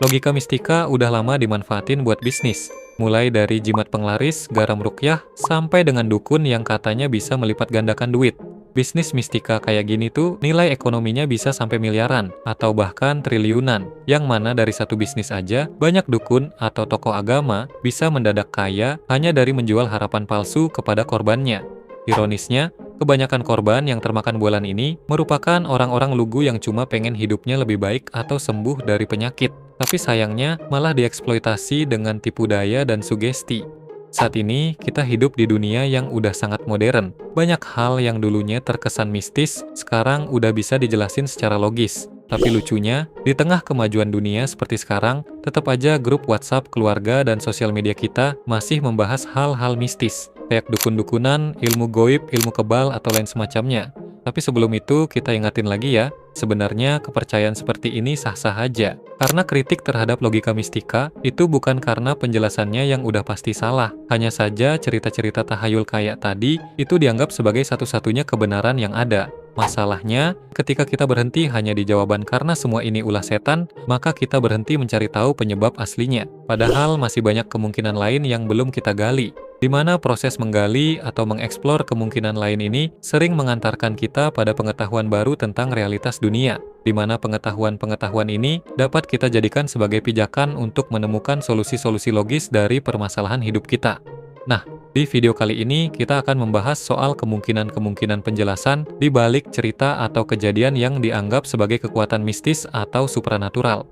Logika mistika udah lama dimanfaatin buat bisnis. Mulai dari jimat penglaris, garam rukyah, sampai dengan dukun yang katanya bisa melipat gandakan duit. Bisnis mistika kayak gini tuh nilai ekonominya bisa sampai miliaran, atau bahkan triliunan. Yang mana dari satu bisnis aja, banyak dukun atau tokoh agama bisa mendadak kaya hanya dari menjual harapan palsu kepada korbannya. Ironisnya, kebanyakan korban yang termakan bualan ini merupakan orang-orang lugu yang cuma pengen hidupnya lebih baik atau sembuh dari penyakit. Tapi sayangnya malah dieksploitasi dengan tipu daya dan sugesti. Saat ini kita hidup di dunia yang udah sangat modern. Banyak hal yang dulunya terkesan mistis, sekarang udah bisa dijelasin secara logis. Tapi lucunya, di tengah kemajuan dunia seperti sekarang, tetap aja grup WhatsApp keluarga dan sosial media kita masih membahas hal-hal mistis, kayak dukun-dukunan, ilmu goib, ilmu kebal, atau lain semacamnya. Tapi sebelum itu, kita ingatin lagi ya, sebenarnya kepercayaan seperti ini sah-sah aja. Karena kritik terhadap logika mistika, itu bukan karena penjelasannya yang udah pasti salah. Hanya saja cerita-cerita tahayul kayak tadi, itu dianggap sebagai satu-satunya kebenaran yang ada. Masalahnya, ketika kita berhenti hanya di jawaban karena semua ini ulah setan, maka kita berhenti mencari tahu penyebab aslinya. Padahal masih banyak kemungkinan lain yang belum kita gali. Di mana proses menggali atau mengeksplor kemungkinan lain ini sering mengantarkan kita pada pengetahuan baru tentang realitas dunia, di mana pengetahuan-pengetahuan ini dapat kita jadikan sebagai pijakan untuk menemukan solusi-solusi logis dari permasalahan hidup kita. Nah, di video kali ini kita akan membahas soal kemungkinan-kemungkinan penjelasan di balik cerita atau kejadian yang dianggap sebagai kekuatan mistis atau supranatural.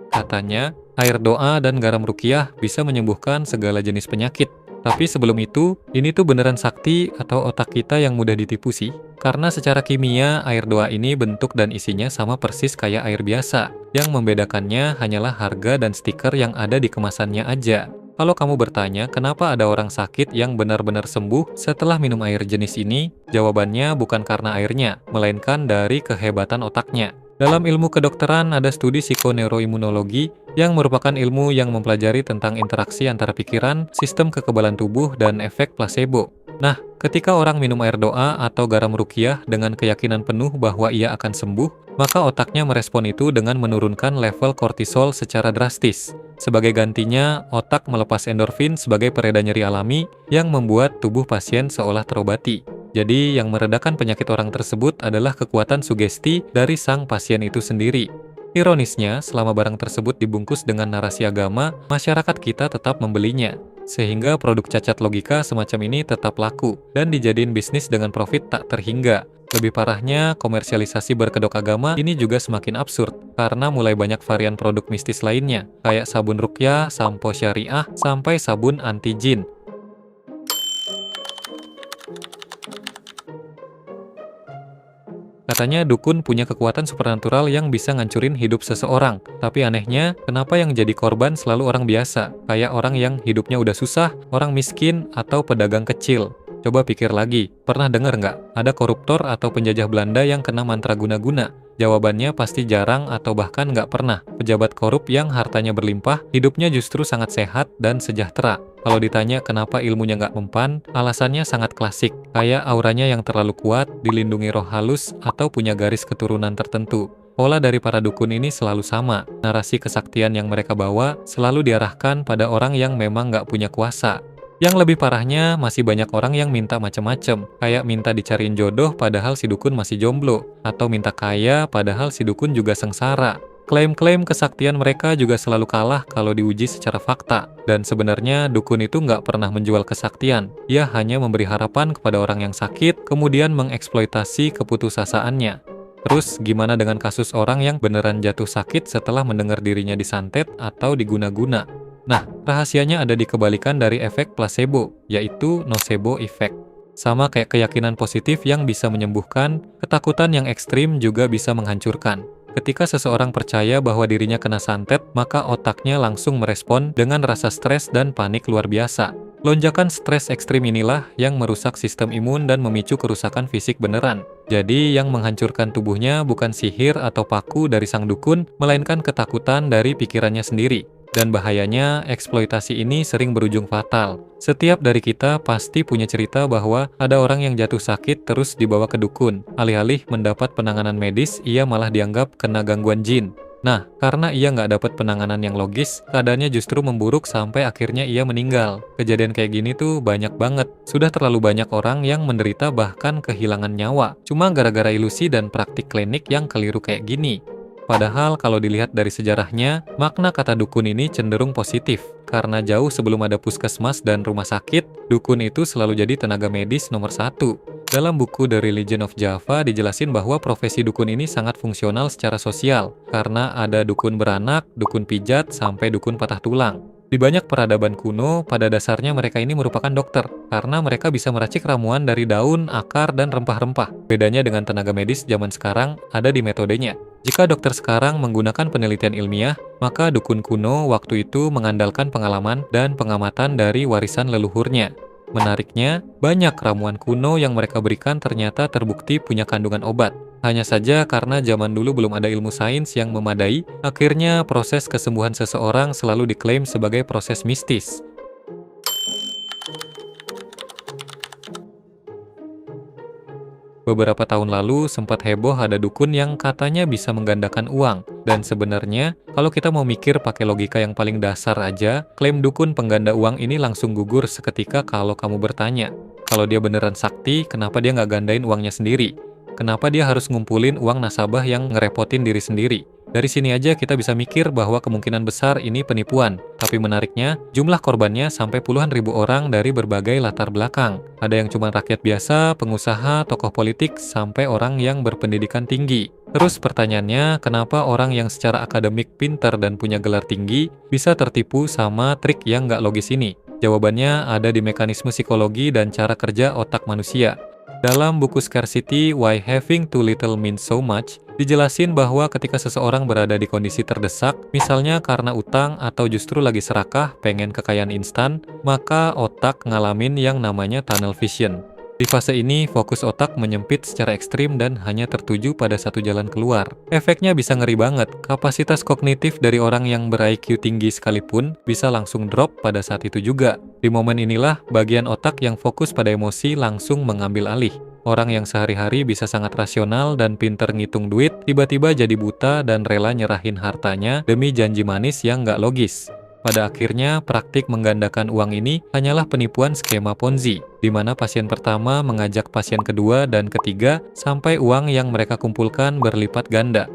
Katanya, air doa dan garam rukyah bisa menyembuhkan segala jenis penyakit. Tapi sebelum itu, ini tuh beneran sakti atau otak kita yang mudah ditipu sih? Karena secara kimia, air doa ini bentuk dan isinya sama persis kayak air biasa. Yang membedakannya hanyalah harga dan stiker yang ada di kemasannya aja. Kalau kamu bertanya kenapa ada orang sakit yang benar-benar sembuh setelah minum air jenis ini, jawabannya bukan karena airnya, melainkan dari kehebatan otaknya. Dalam ilmu kedokteran ada studi psikoneuroimunologi yang merupakan ilmu yang mempelajari tentang interaksi antara pikiran, sistem kekebalan tubuh, dan efek placebo. Nah, ketika orang minum air doa atau garam rukyah dengan keyakinan penuh bahwa ia akan sembuh, maka otaknya merespon itu dengan menurunkan level kortisol secara drastis. Sebagai gantinya, otak melepas endorfin sebagai pereda nyeri alami yang membuat tubuh pasien seolah terobati. Jadi, yang meredakan penyakit orang tersebut adalah kekuatan sugesti dari sang pasien itu sendiri. Ironisnya, selama barang tersebut dibungkus dengan narasi agama, masyarakat kita tetap membelinya. Sehingga produk cacat logika semacam ini tetap laku dan dijadiin bisnis dengan profit tak terhingga. Lebih parahnya, komersialisasi berkedok agama ini juga semakin absurd karena mulai banyak varian produk mistis lainnya, kayak sabun rukyah, sampo syariah, sampai sabun anti-jin. Katanya dukun punya kekuatan supernatural yang bisa ngancurin hidup seseorang. Tapi anehnya, kenapa yang jadi korban selalu orang biasa? Kayak orang yang hidupnya udah susah, orang miskin, atau pedagang kecil. Coba pikir lagi, pernah dengar nggak ada koruptor atau penjajah Belanda yang kena mantra guna-guna? Jawabannya pasti jarang atau bahkan nggak pernah. Pejabat korup yang hartanya berlimpah, hidupnya justru sangat sehat dan sejahtera. Kalau ditanya kenapa ilmunya nggak mempan, alasannya sangat klasik. Kayak auranya yang terlalu kuat, dilindungi roh halus, atau punya garis keturunan tertentu. Pola dari para dukun ini selalu sama. Narasi kesaktian yang mereka bawa selalu diarahkan pada orang yang memang nggak punya kuasa. Yang lebih parahnya, masih banyak orang yang minta macem-macem, kayak minta dicariin jodoh padahal si dukun masih jomblo, atau minta kaya padahal si dukun juga sengsara. Klaim-klaim kesaktian mereka juga selalu kalah kalau diuji secara fakta. Dan sebenarnya dukun itu nggak pernah menjual kesaktian. Ia hanya memberi harapan kepada orang yang sakit, kemudian mengeksploitasi keputusasaannya. Terus gimana dengan kasus orang yang beneran jatuh sakit setelah mendengar dirinya disantet atau diguna-guna? Nah, rahasianya ada di kebalikan dari efek placebo, yaitu nocebo effect. Sama kayak keyakinan positif yang bisa menyembuhkan, ketakutan yang ekstrim juga bisa menghancurkan. Ketika seseorang percaya bahwa dirinya kena santet, maka otaknya langsung merespon dengan rasa stres dan panik luar biasa. Lonjakan stres ekstrim inilah yang merusak sistem imun dan memicu kerusakan fisik beneran. Jadi yang menghancurkan tubuhnya bukan sihir atau paku dari sang dukun, melainkan ketakutan dari pikirannya sendiri. Dan bahayanya, eksploitasi ini sering berujung fatal. Setiap dari kita pasti punya cerita bahwa ada orang yang jatuh sakit terus dibawa ke dukun. Alih-alih mendapat penanganan medis, ia malah dianggap kena gangguan jin. Nah, karena ia nggak dapat penanganan yang logis, keadaannya justru memburuk sampai akhirnya ia meninggal. Kejadian kayak gini tuh banyak banget. Sudah terlalu banyak orang yang menderita bahkan kehilangan nyawa. Cuma gara-gara ilusi dan praktik klinik yang keliru kayak gini. Padahal kalau dilihat dari sejarahnya, makna kata dukun ini cenderung positif. Karena jauh sebelum ada puskesmas dan rumah sakit, dukun itu selalu jadi tenaga medis nomor satu. Dalam buku The Religion of Java dijelasin bahwa profesi dukun ini sangat fungsional secara sosial. Karena ada dukun beranak, dukun pijat, sampai dukun patah tulang. Di banyak peradaban kuno, pada dasarnya mereka ini merupakan dokter, karena mereka bisa meracik ramuan dari daun, akar, dan rempah-rempah. Bedanya dengan tenaga medis zaman sekarang ada di metodenya. Jika dokter sekarang menggunakan penelitian ilmiah, maka dukun kuno waktu itu mengandalkan pengalaman dan pengamatan dari warisan leluhurnya. Menariknya, banyak ramuan kuno yang mereka berikan ternyata terbukti punya kandungan obat. Hanya saja karena zaman dulu belum ada ilmu sains yang memadai, akhirnya proses kesembuhan seseorang selalu diklaim sebagai proses mistis. Beberapa tahun lalu sempat heboh ada dukun yang katanya bisa menggandakan uang. Dan sebenarnya, kalau kita mau mikir pakai logika yang paling dasar aja, klaim dukun pengganda uang ini langsung gugur seketika kalau kamu bertanya. Kalau dia beneran sakti, kenapa dia nggak gandain uangnya sendiri? Kenapa dia harus ngumpulin uang nasabah yang ngerepotin diri sendiri? Dari sini aja kita bisa mikir bahwa kemungkinan besar ini penipuan. Tapi menariknya, jumlah korbannya sampai puluhan ribu orang dari berbagai latar belakang. Ada yang cuma rakyat biasa, pengusaha, tokoh politik, sampai orang yang berpendidikan tinggi. Terus pertanyaannya, kenapa orang yang secara akademik pintar dan punya gelar tinggi bisa tertipu sama trik yang nggak logis ini? Jawabannya ada di mekanisme psikologi dan cara kerja otak manusia. Dalam buku Scarcity, Why Having Too Little Means So Much, dijelasin bahwa ketika seseorang berada di kondisi terdesak, misalnya karena utang atau justru lagi serakah, pengen kekayaan instan, maka otak ngalamin yang namanya tunnel vision. Di fase ini, fokus otak menyempit secara ekstrim dan hanya tertuju pada satu jalan keluar. Efeknya bisa ngeri banget, kapasitas kognitif dari orang yang ber-IQ tinggi sekalipun bisa langsung drop pada saat itu juga. Di momen inilah, bagian otak yang fokus pada emosi langsung mengambil alih. Orang yang sehari-hari bisa sangat rasional dan pinter ngitung duit, tiba-tiba jadi buta dan rela nyerahin hartanya demi janji manis yang nggak logis. Pada akhirnya, praktik menggandakan uang ini hanyalah penipuan skema Ponzi, di mana pasien pertama mengajak pasien kedua dan ketiga sampai uang yang mereka kumpulkan berlipat ganda.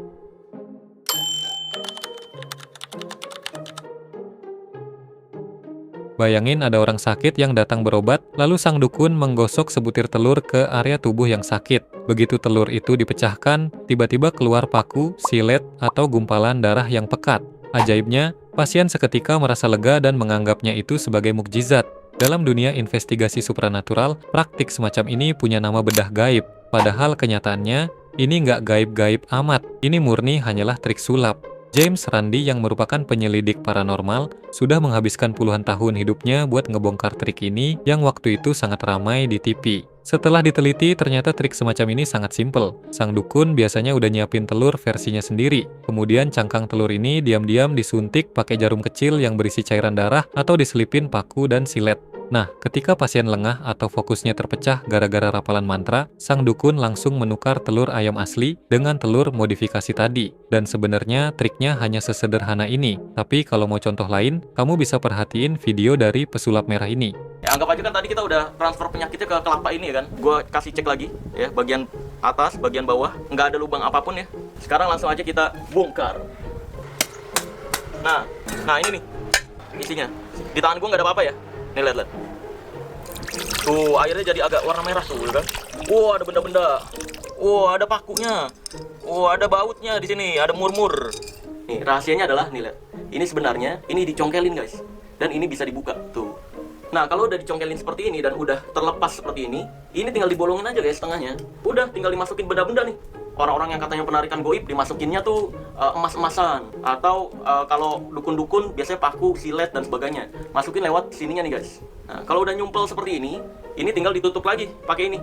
Bayangin ada orang sakit yang datang berobat, lalu sang dukun menggosok sebutir telur ke area tubuh yang sakit. Begitu telur itu dipecahkan, tiba-tiba keluar paku, silet, atau gumpalan darah yang pekat. Ajaibnya, pasien seketika merasa lega dan menganggapnya itu sebagai mukjizat. Dalam dunia investigasi supranatural, praktik semacam ini punya nama bedah gaib. Padahal kenyataannya, ini nggak gaib-gaib amat. Ini murni hanyalah trik sulap. James Randi yang merupakan penyelidik paranormal sudah menghabiskan puluhan tahun hidupnya buat ngebongkar trik ini yang waktu itu sangat ramai di TV. Setelah diteliti, ternyata trik semacam ini sangat simpel. Sang dukun biasanya udah nyiapin telur versinya sendiri. Kemudian cangkang telur ini diam-diam disuntik pakai jarum kecil yang berisi cairan darah atau diselipin paku dan silet. Nah, ketika pasien lengah atau fokusnya terpecah gara-gara rapalan mantra, sang dukun langsung menukar telur ayam asli dengan telur modifikasi tadi. Dan sebenarnya triknya hanya sesederhana ini. Tapi kalau mau contoh lain, kamu bisa perhatiin video dari pesulap merah ini. Ya, anggap aja kan tadi kita udah transfer penyakitnya ke kelapa ini ya kan. Gua kasih cek lagi ya, bagian atas, bagian bawah, nggak ada lubang apapun ya. Sekarang langsung aja kita bongkar. Nah ini nih isinya. Di tangan gua nggak ada apa-apa ya. Nih lihat. Tuh airnya jadi agak warna merah tuh kan. Wah, ada benda-benda. Wah, ada pakunya. Wah, ada bautnya di sini, ada murmur. Nih rahasianya adalah nih lihat. Ini sebenarnya ini dicongkelin guys. Dan ini bisa dibuka tuh. Nah, kalau udah dicongkelin seperti ini dan udah terlepas seperti ini tinggal dibolongin aja guys tengahnya. Udah tinggal dimasukin benda-benda nih. Orang-orang yang katanya penarikan goib dimasukinnya tuh emas-emasan. Atau kalau dukun-dukun biasanya paku, silet, dan sebagainya. Masukin lewat sininya nih guys. Nah, kalau udah nyumpel seperti ini tinggal ditutup lagi pakai ini.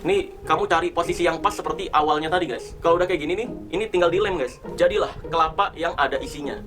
Ini kamu cari posisi yang pas seperti awalnya tadi guys. Kalau udah kayak gini nih, ini tinggal dilem guys. Jadilah kelapa yang ada isinya.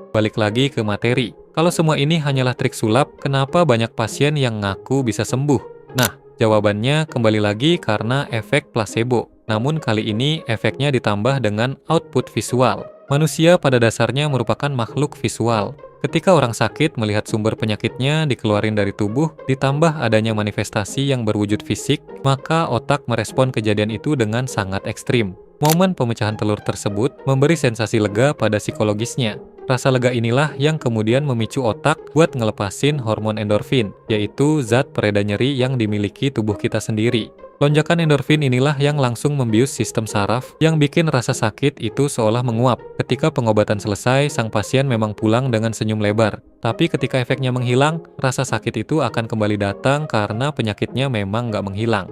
Balik lagi ke materi. Kalau semua ini hanyalah trik sulap, kenapa banyak pasien yang ngaku bisa sembuh? Nah, jawabannya kembali lagi karena efek placebo. Namun kali ini efeknya ditambah dengan output visual. Manusia pada dasarnya merupakan makhluk visual. Ketika orang sakit melihat sumber penyakitnya dikeluarin dari tubuh, ditambah adanya manifestasi yang berwujud fisik, maka otak merespon kejadian itu dengan sangat ekstrim. Momen pemecahan telur tersebut memberi sensasi lega pada psikologisnya. Rasa lega inilah yang kemudian memicu otak buat ngelepasin hormon endorfin, yaitu zat pereda nyeri yang dimiliki tubuh kita sendiri. Lonjakan endorfin inilah yang langsung membius sistem saraf yang bikin rasa sakit itu seolah menguap. Ketika pengobatan selesai, sang pasien memang pulang dengan senyum lebar. Tapi ketika efeknya menghilang, rasa sakit itu akan kembali datang karena penyakitnya memang nggak menghilang.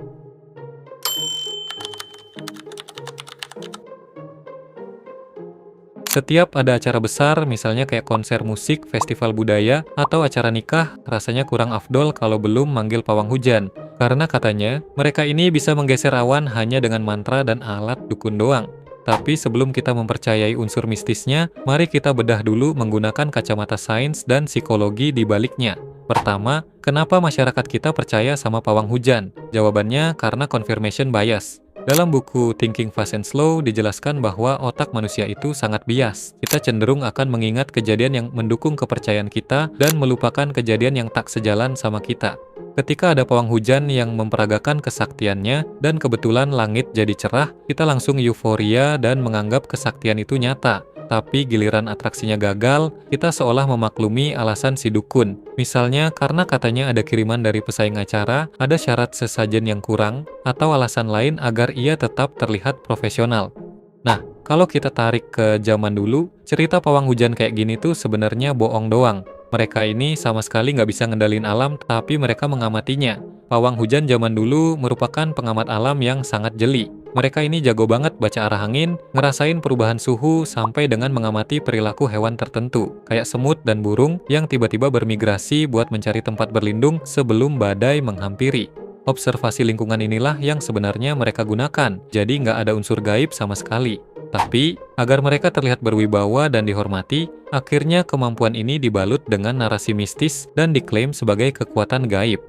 Setiap ada acara besar, misalnya kayak konser musik, festival budaya, atau acara nikah, rasanya kurang afdol kalau belum manggil pawang hujan. Karena katanya, mereka ini bisa menggeser awan hanya dengan mantra dan alat dukun doang. Tapi sebelum kita mempercayai unsur mistisnya, mari kita bedah dulu menggunakan kacamata sains dan psikologi di baliknya. Pertama, kenapa masyarakat kita percaya sama pawang hujan? Jawabannya karena confirmation bias. Dalam buku Thinking Fast and Slow dijelaskan bahwa otak manusia itu sangat bias. Kita cenderung akan mengingat kejadian yang mendukung kepercayaan kita dan melupakan kejadian yang tak sejalan sama kita. Ketika ada pawang hujan yang memperagakan kesaktiannya dan kebetulan langit jadi cerah, kita langsung euforia dan menganggap kesaktian itu nyata. Tapi giliran atraksinya gagal, kita seolah memaklumi alasan si dukun. Misalnya karena katanya ada kiriman dari pesaing acara, ada syarat sesajen yang kurang, atau alasan lain agar ia tetap terlihat profesional. Nah, kalau kita tarik ke zaman dulu, cerita pawang hujan kayak gini tuh sebenarnya bohong doang. Mereka ini sama sekali nggak bisa ngendalin alam, tapi mereka mengamatinya. Pawang hujan zaman dulu merupakan pengamat alam yang sangat jeli. Mereka ini jago banget baca arah angin, ngerasain perubahan suhu, sampai dengan mengamati perilaku hewan tertentu, kayak semut dan burung yang tiba-tiba bermigrasi buat mencari tempat berlindung sebelum badai menghampiri. Observasi lingkungan inilah yang sebenarnya mereka gunakan, jadi nggak ada unsur gaib sama sekali. Tapi, agar mereka terlihat berwibawa dan dihormati, akhirnya kemampuan ini dibalut dengan narasi mistis dan diklaim sebagai kekuatan gaib.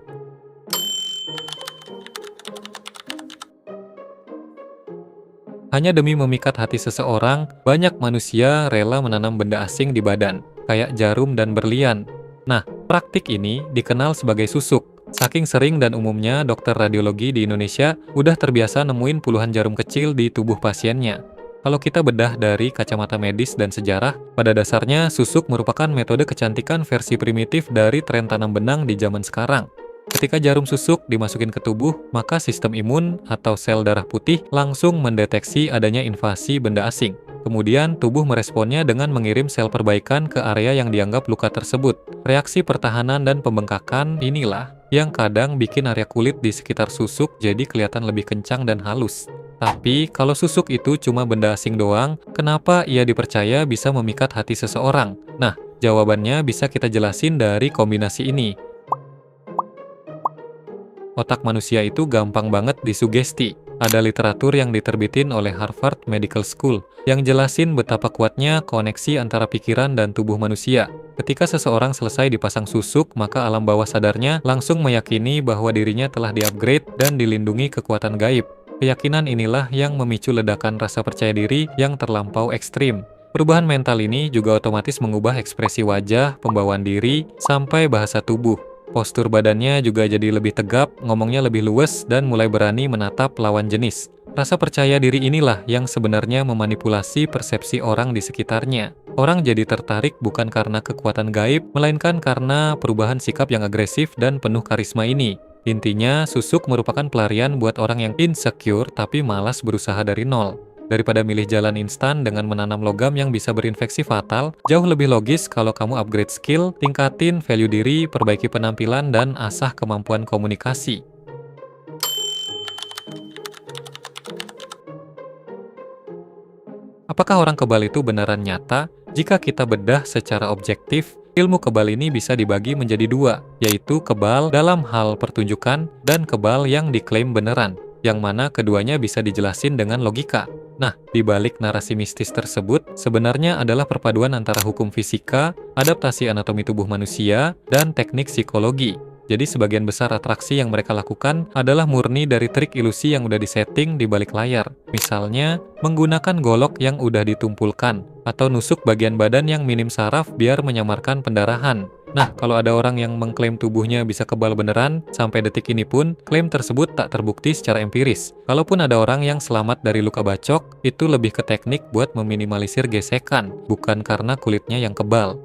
Hanya demi memikat hati seseorang, banyak manusia rela menanam benda asing di badan, kayak jarum dan berlian. Nah, praktik ini dikenal sebagai susuk. Saking sering dan umumnya dokter radiologi di Indonesia udah terbiasa nemuin puluhan jarum kecil di tubuh pasiennya. Kalau kita bedah dari kacamata medis dan sejarah, pada dasarnya susuk merupakan metode kecantikan versi primitif dari tren tanam benang di zaman sekarang. Ketika jarum susuk dimasukin ke tubuh, maka sistem imun atau sel darah putih langsung mendeteksi adanya invasi benda asing. Kemudian tubuh meresponnya dengan mengirim sel perbaikan ke area yang dianggap luka tersebut. Reaksi pertahanan dan pembengkakan inilah yang kadang bikin area kulit di sekitar susuk jadi kelihatan lebih kencang dan halus. Tapi, kalau susuk itu cuma benda asing doang, kenapa ia dipercaya bisa memikat hati seseorang? Nah, jawabannya bisa kita jelasin dari kombinasi ini. Otak manusia itu gampang banget disugesti. Ada literatur yang diterbitin oleh Harvard Medical School yang jelasin betapa kuatnya koneksi antara pikiran dan tubuh manusia. Ketika seseorang selesai dipasang susuk, maka alam bawah sadarnya langsung meyakini bahwa dirinya telah di-upgrade dan dilindungi kekuatan gaib. Keyakinan inilah yang memicu ledakan rasa percaya diri yang terlampau ekstrim. Perubahan mental ini juga otomatis mengubah ekspresi wajah, pembawaan diri, sampai bahasa tubuh. Postur badannya juga jadi lebih tegap, ngomongnya lebih luwes, dan mulai berani menatap lawan jenis. Rasa percaya diri inilah yang sebenarnya memanipulasi persepsi orang di sekitarnya. Orang jadi tertarik bukan karena kekuatan gaib, melainkan karena perubahan sikap yang agresif dan penuh karisma ini. Intinya, susuk merupakan pelarian buat orang yang insecure tapi malas berusaha dari nol. Daripada milih jalan instan dengan menanam logam yang bisa berinfeksi fatal, jauh lebih logis kalau kamu upgrade skill, tingkatin value diri, perbaiki penampilan, dan asah kemampuan komunikasi. Apakah orang kebal itu beneran nyata? Jika kita bedah secara objektif, ilmu kebal ini bisa dibagi menjadi dua, yaitu kebal dalam hal pertunjukan dan kebal yang diklaim beneran, yang mana keduanya bisa dijelasin dengan logika. Nah, di balik narasi mistis tersebut, sebenarnya adalah perpaduan antara hukum fisika, adaptasi anatomi tubuh manusia, dan teknik psikologi. Jadi sebagian besar atraksi yang mereka lakukan adalah murni dari trik ilusi yang udah disetting di balik layar. Misalnya, menggunakan golok yang udah ditumpulkan, atau nusuk bagian badan yang minim saraf biar menyamarkan pendarahan. Nah, kalau ada orang yang mengklaim tubuhnya bisa kebal beneran, sampai detik ini pun, klaim tersebut tak terbukti secara empiris. Kalaupun ada orang yang selamat dari luka bacok, itu lebih ke teknik buat meminimalisir gesekan, bukan karena kulitnya yang kebal.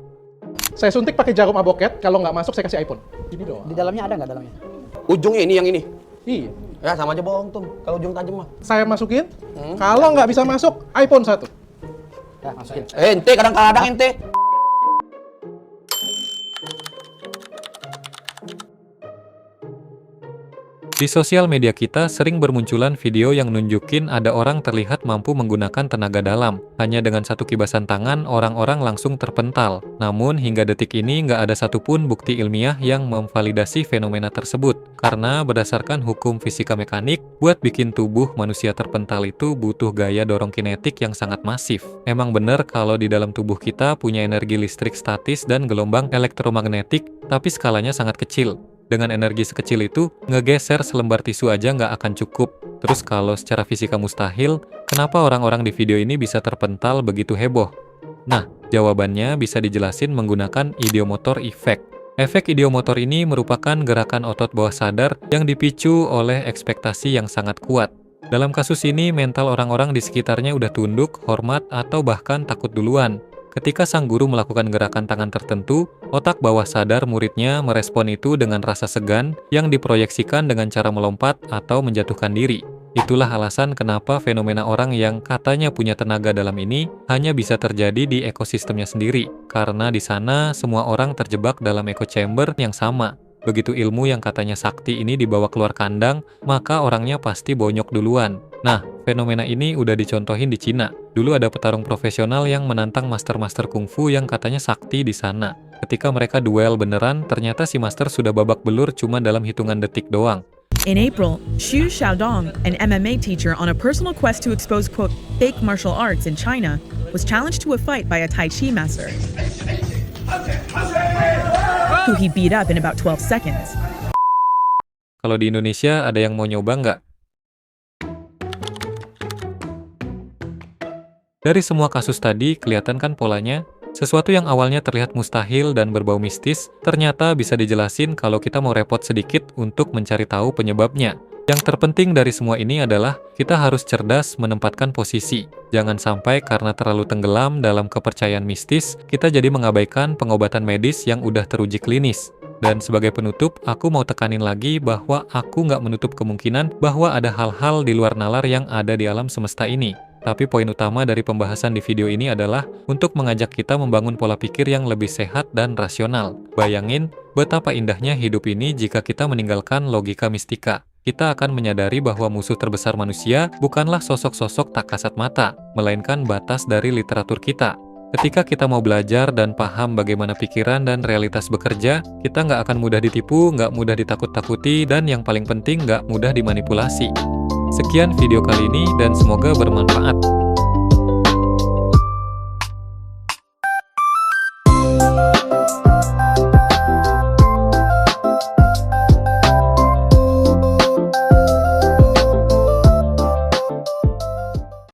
Saya suntik pakai jarum aboket, kalau nggak masuk saya kasih iPhone. Gini doang. Di dalamnya ada nggak dalamnya? Ujungnya ini yang ini. Iya. Ya sama aja bohong tuh. Kalau ujung tajam mah. Saya masukin, kalau nggak bisa masuk, iPhone 1. Ya, masukin. Ente kadang-kadang ente. Di sosial media kita sering bermunculan video yang nunjukin ada orang terlihat mampu menggunakan tenaga dalam. Hanya dengan satu kibasan tangan, orang-orang langsung terpental. Namun, hingga detik ini nggak ada satupun bukti ilmiah yang memvalidasi fenomena tersebut. Karena berdasarkan hukum fisika mekanik, buat bikin tubuh manusia terpental itu butuh gaya dorong kinetik yang sangat masif. Emang bener kalau di dalam tubuh kita punya energi listrik statis dan gelombang elektromagnetik, tapi skalanya sangat kecil. Dengan energi sekecil itu, ngegeser selembar tisu aja nggak akan cukup. Terus kalau secara fisika mustahil, kenapa orang-orang di video ini bisa terpental begitu heboh? Nah, jawabannya bisa dijelasin menggunakan ideomotor effect. Efek ideomotor ini merupakan gerakan otot bawah sadar yang dipicu oleh ekspektasi yang sangat kuat. Dalam kasus ini, mental orang-orang di sekitarnya udah tunduk, hormat, atau bahkan takut duluan. Ketika sang guru melakukan gerakan tangan tertentu, otak bawah sadar muridnya merespon itu dengan rasa segan yang diproyeksikan dengan cara melompat atau menjatuhkan diri. Itulah alasan kenapa fenomena orang yang katanya punya tenaga dalam ini hanya bisa terjadi di ekosistemnya sendiri, karena di sana semua orang terjebak dalam echo chamber yang sama. Begitu ilmu yang katanya sakti ini dibawa keluar kandang, maka orangnya pasti bonyok duluan. Nah, fenomena ini udah dicontohin di Cina. Dulu ada petarung profesional yang menantang master-master kungfu yang katanya sakti di sana. Ketika mereka duel beneran, ternyata si master sudah babak belur cuma dalam hitungan detik doang. In April, Xu Xiaodong, an MMA teacher on a personal quest to expose, quote, fake martial arts in China, was challenged to a fight by a Tai Chi master, who he beat up in about 12 seconds. Kalau di Indonesia ada yang mau nyoba nggak? Dari semua kasus tadi, kelihatan kan polanya? Sesuatu yang awalnya terlihat mustahil dan berbau mistis, ternyata bisa dijelasin kalau kita mau repot sedikit untuk mencari tahu penyebabnya. Yang terpenting dari semua ini adalah kita harus cerdas menempatkan posisi. Jangan sampai karena terlalu tenggelam dalam kepercayaan mistis, kita jadi mengabaikan pengobatan medis yang udah teruji klinis. Dan sebagai penutup, aku mau tekanin lagi bahwa aku nggak menutup kemungkinan bahwa ada hal-hal di luar nalar yang ada di alam semesta ini. Tapi poin utama dari pembahasan di video ini adalah untuk mengajak kita membangun pola pikir yang lebih sehat dan rasional. Bayangin betapa indahnya hidup ini jika kita meninggalkan logika mistika. Kita akan menyadari bahwa musuh terbesar manusia bukanlah sosok-sosok tak kasat mata, melainkan batas dari literatur kita. Ketika kita mau belajar dan paham bagaimana pikiran dan realitas bekerja, kita nggak akan mudah ditipu, nggak mudah ditakut-takuti, dan yang paling penting nggak mudah dimanipulasi. Sekian video kali ini dan semoga bermanfaat.